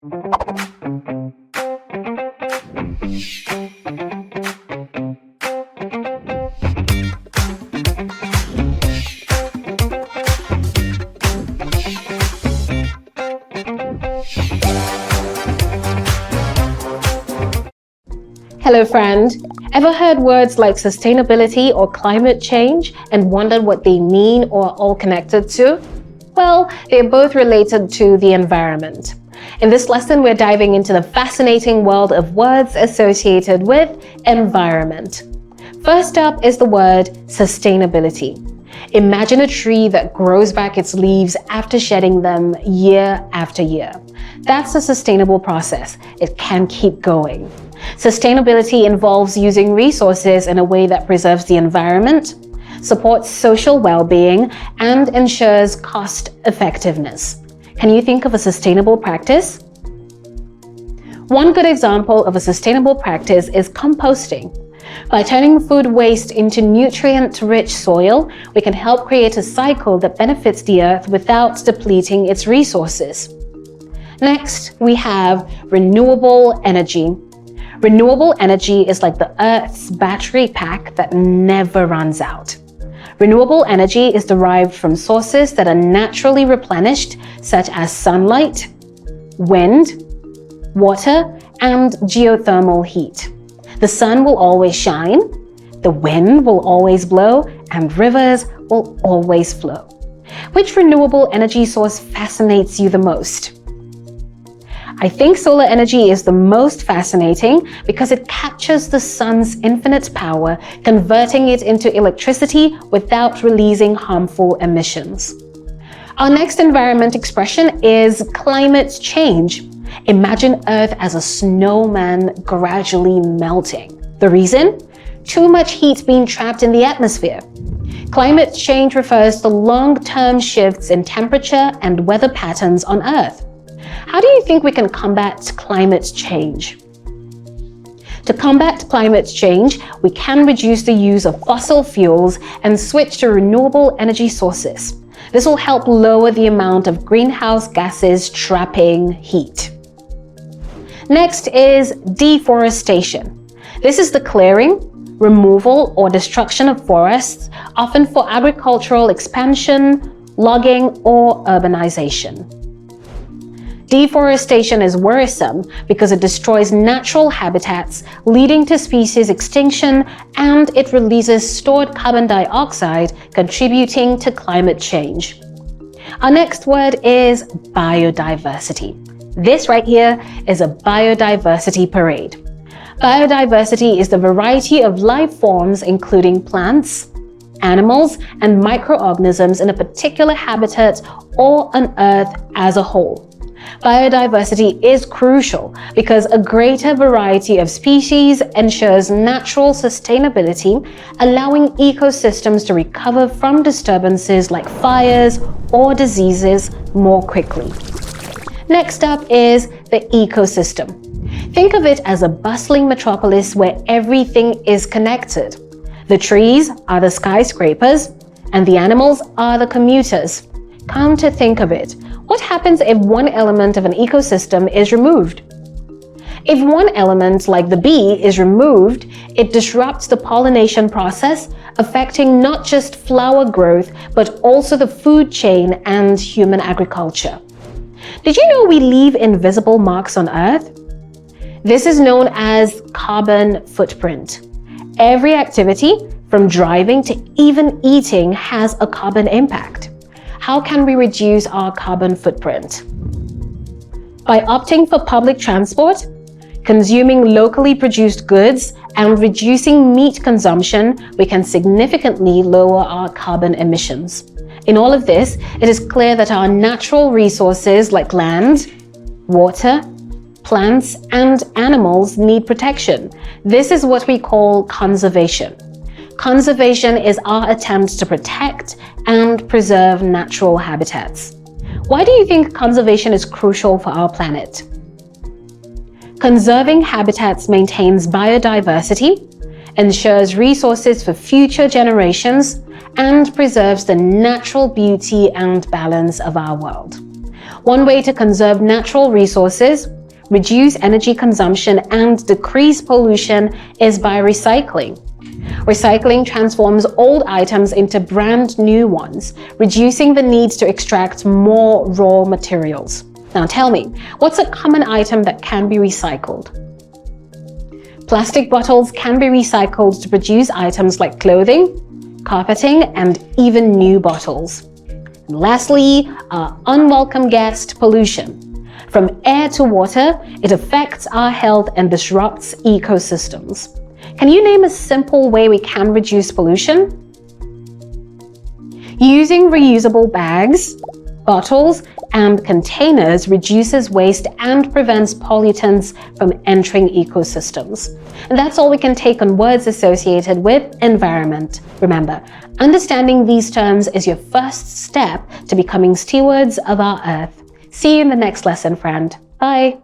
Hello friend, ever heard words like sustainability or climate change and wondered what they mean or are all connected to? Well, they're both related to the environment. In this lesson, we're diving into the fascinating world of words associated with environment. First up is the word sustainability. Imagine a tree that grows back its leaves after shedding them year after year. That's a sustainable process. It can keep going. Sustainability involves using resources in a way that preserves the environment, supports social well-being, and ensures cost effectiveness. Can you think of a sustainable practice? One good example of a sustainable practice is composting. By turning food waste into nutrient-rich soil, we can help create a cycle that benefits the earth without depleting its resources. Next, we have renewable energy. Renewable energy is like the Earth's battery pack that never runs out. Renewable energy is derived from sources that are naturally replenished, such as sunlight, wind, water, and geothermal heat. The sun will always shine, the wind will always blow, and rivers will always flow. Which renewable energy source fascinates you the most? I think solar energy is the most fascinating because it captures the sun's infinite power, converting it into electricity without releasing harmful emissions. Our next environment expression is climate change. Imagine Earth as a snowman gradually melting. The reason? Too much heat being trapped in the atmosphere. Climate change refers to long-term shifts in temperature and weather patterns on Earth. How do you think we can combat climate change? To combat climate change, we can reduce the use of fossil fuels and switch to renewable energy sources. This will help lower the amount of greenhouse gases trapping heat. Next is deforestation. This is the clearing, removal, or destruction of forests, often for agricultural expansion, logging, or urbanization. Deforestation is worrisome because it destroys natural habitats, leading to species extinction, and it releases stored carbon dioxide, contributing to climate change. Our next word is biodiversity. This right here is a biodiversity parade. Biodiversity is the variety of life forms, including plants, animals, and microorganisms in a particular habitat or on Earth as a whole. Biodiversity is crucial because a greater variety of species ensures natural sustainability, allowing ecosystems to recover from disturbances like fires or diseases more quickly. Next up is the ecosystem. Think of it as a bustling metropolis where everything is connected. The trees are the skyscrapers, and the animals are the commuters. Come to think of it, what happens if one element of an ecosystem is removed? If one element, like the bee, is removed, it disrupts the pollination process, affecting not just flower growth, but also the food chain and human agriculture. Did you know we leave invisible marks on Earth? This is known as carbon footprint. Every activity, from driving to even eating, has a carbon impact. How can we reduce our carbon footprint? By opting for public transport, consuming locally produced goods, and reducing meat consumption, we can significantly lower our carbon emissions. In all of this, it is clear that our natural resources like land, water, plants, and animals need protection. This is what we call conservation. Conservation is our attempt to protect and preserve natural habitats. Why do you think conservation is crucial for our planet? Conserving habitats maintains biodiversity, ensures resources for future generations, and preserves the natural beauty and balance of our world. One way to conserve natural resources, reduce energy consumption, and decrease pollution is by recycling. Recycling transforms old items into brand new ones, reducing the need to extract more raw materials. Now tell me, what's a common item that can be recycled? Plastic bottles can be recycled to produce items like clothing, carpeting, and even new bottles. And lastly, unwelcome guest pollution. From air to water, it affects our health and disrupts ecosystems. Can you name a simple way we can reduce pollution? Using reusable bags, bottles, and containers reduces waste and prevents pollutants from entering ecosystems. And that's all we can take on words associated with environment. Remember, understanding these terms is your first step to becoming stewards of our Earth. See you in the next lesson, friend. Bye.